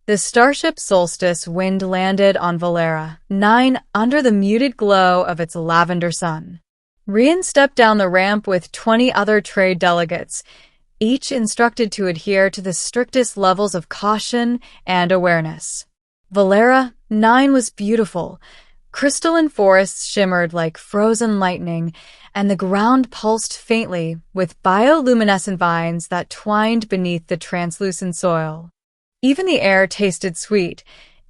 The starship Solstice wind landed on Velari 9 under the muted glow of its lavender sun. Rian stepped down the ramp with 20 other trade delegates, each instructed to adhere to the strictest levels of caution and awareness. Velari 9 was beautiful. Crystalline forests shimmered like frozen lightning, and the ground pulsed faintly with bioluminescent vines that twined beneath the translucent soil. Even the air tasted sweet,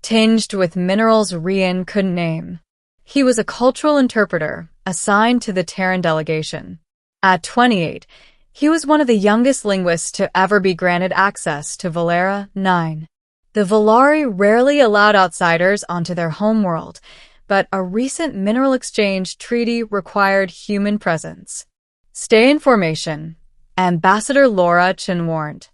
tinged with minerals Rian couldn't name. He was a cultural interpreter assigned to the Terran delegation. At 28, he was one of the youngest linguists to ever be granted access to Velari 9. The Velari rarely allowed outsiders onto their homeworld, but a recent mineral exchange treaty required human presence. Stay in formation, Ambassador Laura Chen warned.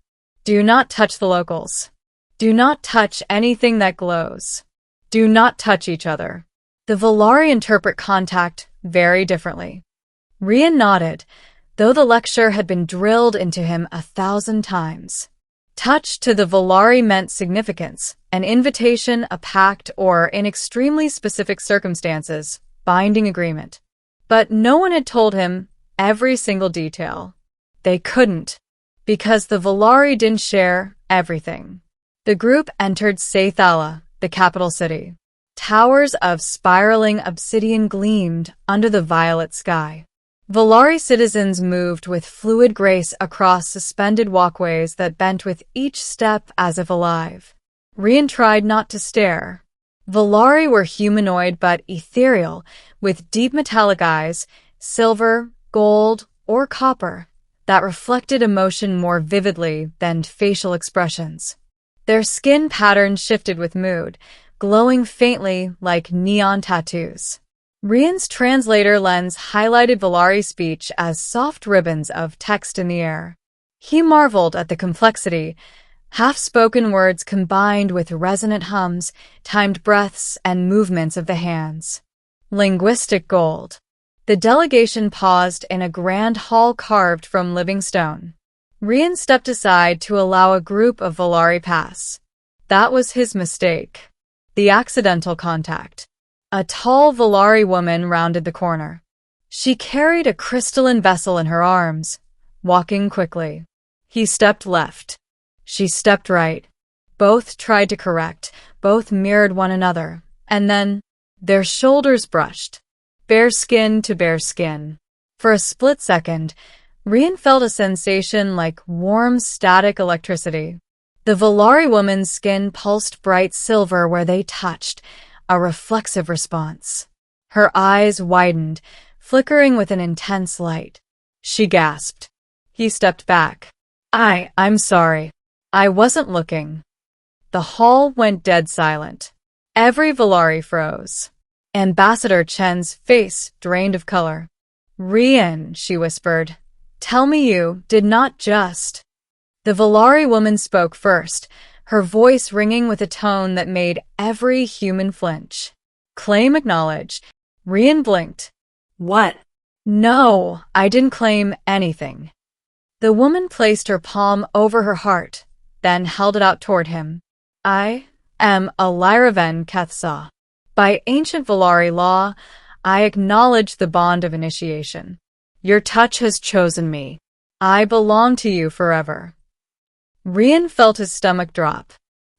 Do not touch the locals. Do not touch anything that glows. Do not touch each other. The Velari interpret contact very differently. Rian nodded, though the lecture had been drilled into him 1,000 times. Touch to the Velari meant significance, an invitation, a pact, or, in extremely specific circumstances, binding agreement. But no one had told him every single detail. They couldn't, because the Velari didn't share everything. The group entered Saythala, the capital city. Towers of spiraling obsidian gleamed under the violet sky. Velari citizens moved with fluid grace across suspended walkways that bent with each step as if alive. Rian tried not to stare. Velari were humanoid but ethereal, with deep metallic eyes, silver, gold, or copper, that reflected emotion more vividly than facial expressions. Their skin patterns shifted with mood, glowing faintly like neon tattoos. Rian's translator lens highlighted Velari's speech as soft ribbons of text in the air. He marveled at the complexity, half-spoken words combined with resonant hums, timed breaths, and movements of the hands. Linguistic gold. The delegation paused in a grand hall carved from living stone. Rian stepped aside to allow a group of Velari pass. That was his mistake. The accidental contact. A tall Velari woman rounded the corner. She carried a crystalline vessel in her arms, walking quickly. He stepped left. She stepped right. Both tried to correct, both mirrored one another, and then their shoulders brushed. Bare skin to bare skin. For a split second, Rian felt a sensation like warm static electricity. The Velari woman's skin pulsed bright silver where they touched, a reflexive response. Her eyes widened, flickering with an intense light. She gasped. He stepped back. I'm sorry. I wasn't looking. The hall went dead silent. Every Velari froze. Ambassador Chen's face drained of color. Rian, she whispered, tell me you did not just. The Velari woman spoke first, her voice ringing with a tone that made every human flinch. Claim acknowledged. Rian blinked. What? No, I didn't claim anything. The woman placed her palm over her heart, then held it out toward him. I am Alira'ven Keth-Sa. By ancient Velari law, I acknowledge the bond of initiation. Your touch has chosen me. I belong to you forever. Rian felt his stomach drop.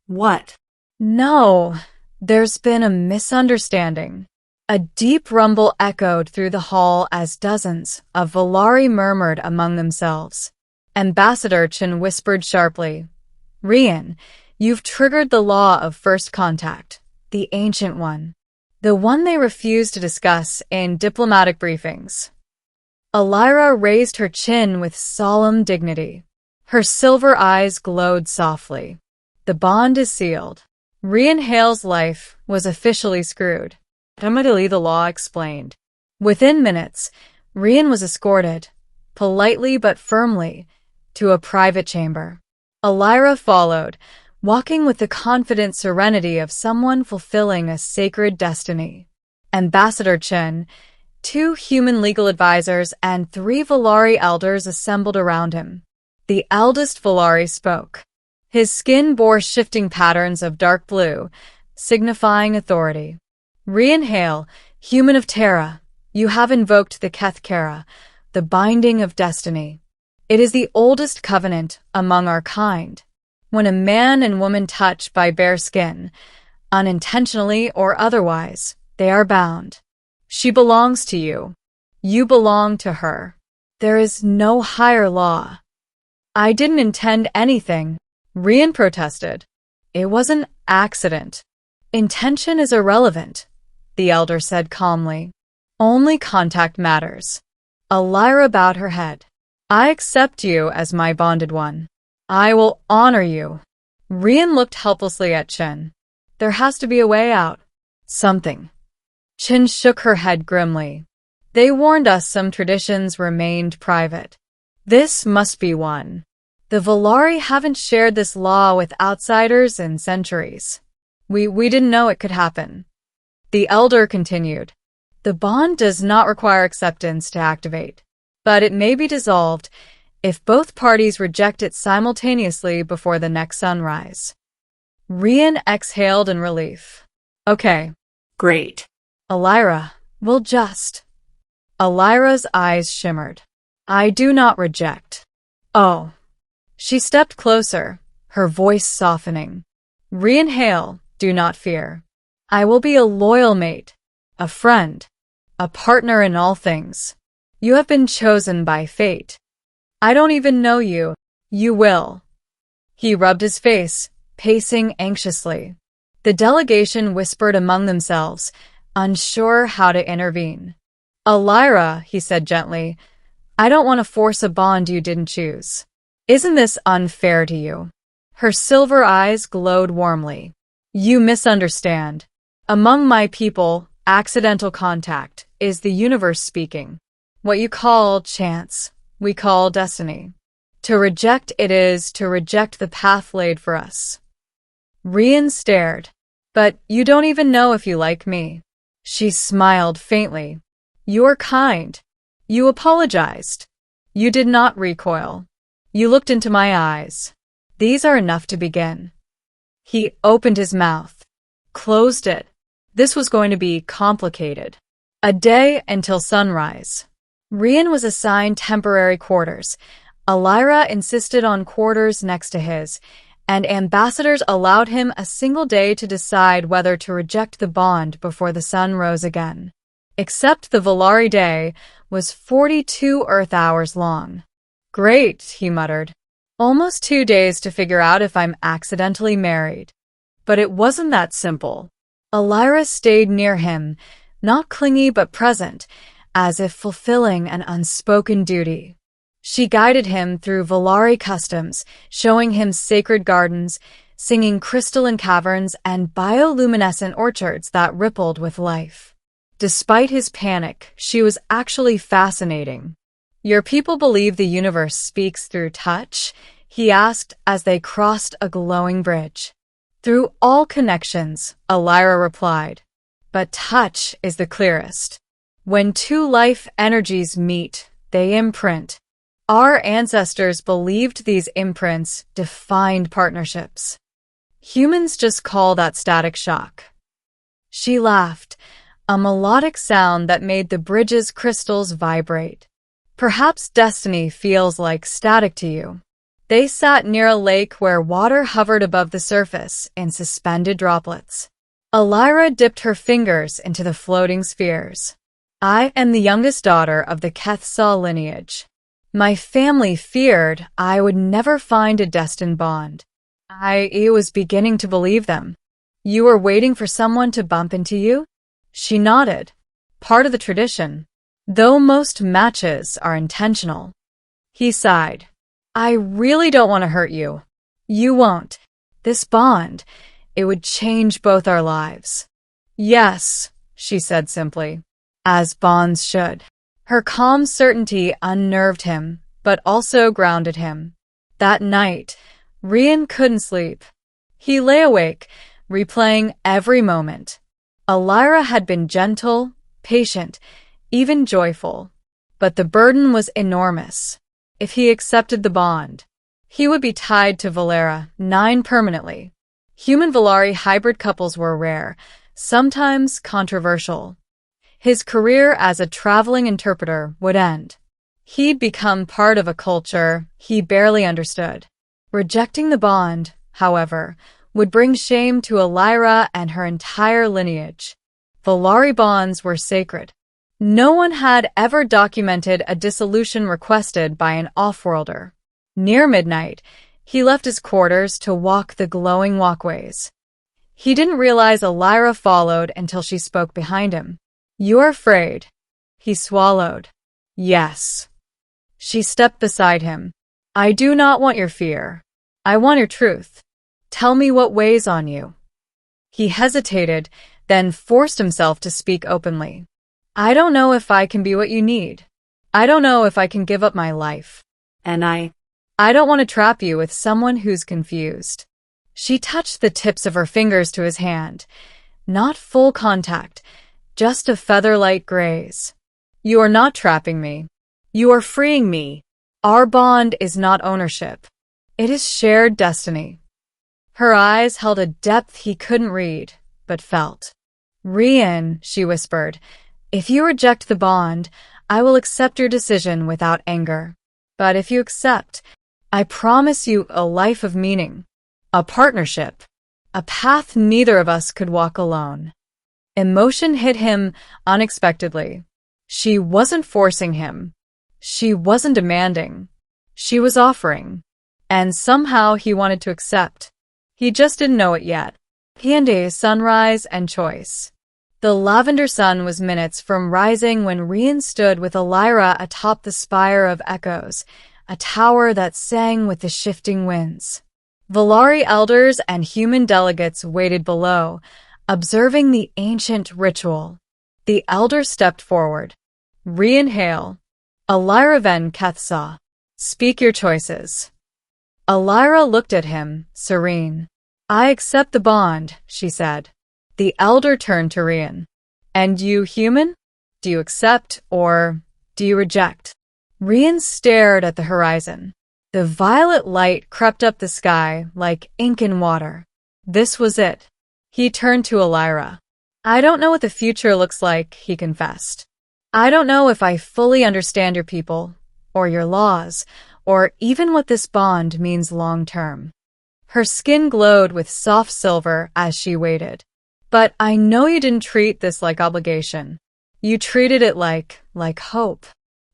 What? No, there's been a misunderstanding. A deep rumble echoed through the hall as dozens of Velari murmured among themselves. Ambassador Chen whispered sharply, Rian, you've triggered the law of first contact, the ancient one. The one they refused to discuss in diplomatic briefings. Alira raised her chin with solemn dignity. Her silver eyes glowed softly. The bond is sealed. Rian Hale's life was officially screwed. Immediately the law explained. Within minutes, Rian was escorted, politely but firmly, to a private chamber. Alira followed, walking with the confident serenity of someone fulfilling a sacred destiny. Ambassador Chen, 2 human legal advisors, and 3 Velari elders assembled around him. The eldest Velari spoke. His skin bore shifting patterns of dark blue, signifying authority. Rian Hale, human of Terra, you have invoked the Keth-Sa, the binding of destiny. It is the oldest covenant among our kind. When a man and woman touch by bare skin, unintentionally or otherwise, they are bound. She belongs to you. You belong to her. There is no higher law. I didn't intend anything, Rian protested. It was an accident. Intention is irrelevant, the elder said calmly. Only contact matters. Alira bowed her head. I accept you as my bonded one. I will honor you. Rian looked helplessly at Chen. There has to be a way out. Something. Chen shook her head grimly. They warned us some traditions remained private. This must be one. The Velari haven't shared this law with outsiders in centuries. We didn't know it could happen. The elder continued. The bond does not require acceptance to activate, but it may be dissolved if both parties reject it simultaneously before the next sunrise. Rian exhaled in relief. Okay. Great. Alira, we'll just. Alira's eyes shimmered. I do not reject. Oh. She stepped closer, her voice softening. Rian Hale, do not fear. I will be a loyal mate, a friend, a partner in all things. You have been chosen by fate. I don't even know you. You will. He rubbed his face, pacing anxiously. The delegation whispered among themselves, unsure how to intervene. Alira, he said gently, I don't want to force a bond you didn't choose. Isn't this unfair to you? Her silver eyes glowed warmly. You misunderstand. Among my people, accidental contact is the universe speaking. What you call chance, we call destiny. To reject it is to reject the path laid for us. Rian stared. But you don't even know if you like me. She smiled faintly. You are kind. You apologized. You did not recoil. You looked into my eyes. These are enough to begin. He opened his mouth, closed it. This was going to be complicated. A day until sunrise. Rian was assigned temporary quarters. Alira insisted on quarters next to his, and ambassadors allowed him a single day to decide whether to reject the bond before the sun rose again. Except the Velari day was 42 Earth hours long. Great, he muttered. Almost 2 days to figure out if I'm accidentally married. But it wasn't that simple. Alira stayed near him, not clingy but present, as if fulfilling an unspoken duty. She guided him through Velari customs, showing him sacred gardens, singing crystalline caverns and bioluminescent orchards that rippled with life. Despite his panic, she was actually fascinating. Your people believe the universe speaks through touch? He asked as they crossed a glowing bridge. Through all connections, Alira replied. But touch is the clearest. When two life energies meet, they imprint. Our ancestors believed these imprints defined partnerships. Humans just call that static shock. She laughed, a melodic sound that made the bridge's crystals vibrate. Perhaps destiny feels like static to you. They sat near a lake where water hovered above the surface in suspended droplets. Alira dipped her fingers into the floating spheres. I am the youngest daughter of the Keth-Sa lineage. My family feared I would never find a destined bond. I was beginning to believe them. You were waiting for someone to bump into you? She nodded. Part of the tradition. Though most matches are intentional. He sighed. I really don't want to hurt you. You won't. This bond, it would change both our lives. Yes, she said simply, as bonds should. Her calm certainty unnerved him, but also grounded him. That night, Rian couldn't sleep. He lay awake, replaying every moment. Alira had been gentle, patient, even joyful. But the burden was enormous. If he accepted the bond, He would be tied to Velari 9 permanently. Human Velari hybrid couples were rare, sometimes controversial. His career as a traveling interpreter would end. He'd become part of a culture he barely understood. Rejecting the bond, however, would bring shame to Alira and her entire lineage. Velari bonds were sacred. No one had ever documented a dissolution requested by an off-worlder. Near midnight, he left his quarters to walk the glowing walkways. He didn't realize Alira followed until she spoke behind him. "You're afraid." He swallowed. "Yes." She stepped beside him. "I do not want your fear. I want your truth. Tell me what weighs on you." He hesitated, then forced himself to speak openly. "I don't know if I can be what you need. I don't know if I can give up my life. And I don't want to trap you with someone who's confused." She touched the tips of her fingers to his hand. Not full contact, just a feather-light graze. "You are not trapping me. You are freeing me. Our bond is not ownership. It is shared destiny." Her eyes held a depth he couldn't read, but felt. "Rian," she whispered, "if you reject the bond, I will accept your decision without anger. But if you accept, I promise you a life of meaning, a partnership, a path neither of us could walk alone." Emotion hit him unexpectedly. She wasn't forcing him. She wasn't demanding. She was offering. And somehow he wanted to accept. He just didn't know it yet. P&A sunrise and choice. The lavender sun was minutes from rising when Rian stood with Alira atop the Spire of Echoes, a tower that sang with the shifting winds. Velari elders and human delegates waited below, observing the ancient ritual. The elder stepped forward. "Rian Hale, Alira'ven Keth-Sa, speak your choices." Alira looked at him, serene. "I accept the bond," she said. The elder turned to Rian. "And you, human? Do you accept or do you reject?" Rian stared at the horizon. The violet light crept up the sky like ink in water. This was it. He turned to Alira. "I don't know what the future looks like," he confessed. "I don't know if I fully understand your people, or your laws, or even what this bond means long-term." Her skin glowed with soft silver as she waited. "But I know you didn't treat this like obligation. You treated it like hope."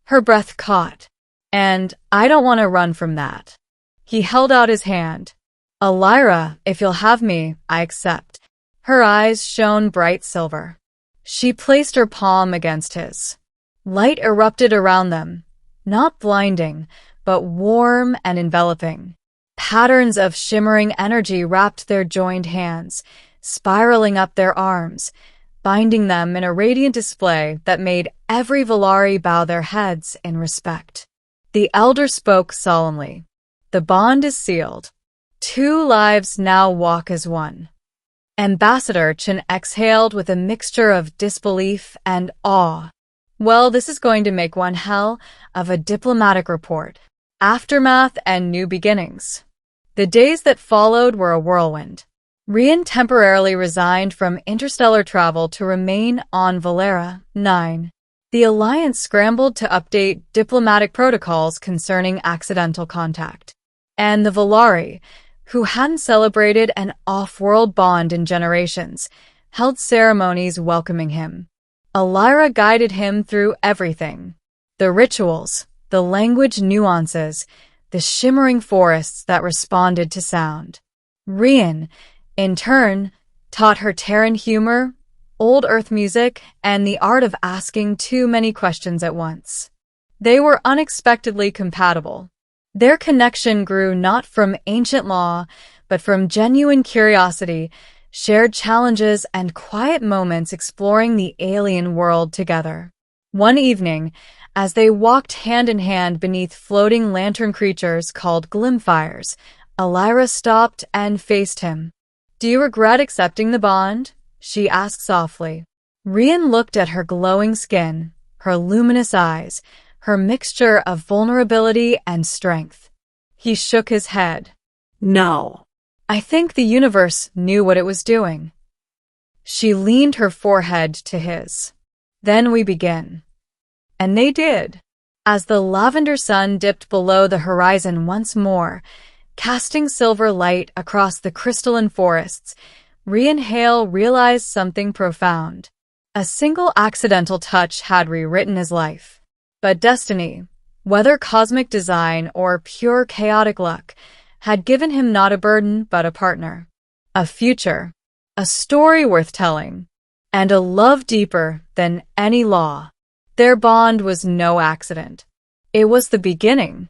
Her breath caught. "And I don't want to run from that." He held out his hand. "Alira, if you'll have me, I accept." Her eyes shone bright silver. She placed her palm against his. Light erupted around them, not blinding, but warm and enveloping. Patterns of shimmering energy wrapped their joined hands, spiraling up their arms, binding them in a radiant display that made every Velari bow their heads in respect. The elder spoke solemnly. "The bond is sealed. 2 lives now walk as one." Ambassador Chen exhaled with a mixture of disbelief and awe. "Well, this is going to make one hell of a diplomatic report. Aftermath and new beginnings." The days that followed were a whirlwind. Rian temporarily resigned from interstellar travel to remain on Velari 9. The Alliance scrambled to update diplomatic protocols concerning accidental contact. And the Velari, who hadn't celebrated an off-world bond in generations, held ceremonies welcoming him. Alira guided him through everything. The rituals, the language nuances, the shimmering forests that responded to sound. Rian, in turn, taught her Terran humor, old Earth music, and the art of asking too many questions at once. They were unexpectedly compatible. Their connection grew not from ancient law, but from genuine curiosity, shared challenges, and quiet moments exploring the alien world together. One evening, as they walked hand in hand beneath floating lantern creatures called glimfires, Alira stopped and faced him. "Do you regret accepting the bond?" she asked softly. Rian looked at her glowing skin, her luminous eyes, her mixture of vulnerability and strength. He shook his head. No. I think the universe knew what it was doing. She leaned her forehead to his. Then we begin. And they did. As the lavender sun dipped below the horizon once more, casting silver light across the crystalline forests, Rian Hale realized something profound. A single accidental touch had rewritten his life. But destiny, whether cosmic design or pure chaotic luck, had given him not a burden but a partner. A future, a story worth telling, and a love deeper than any law. Their bond was no accident. It was the beginning.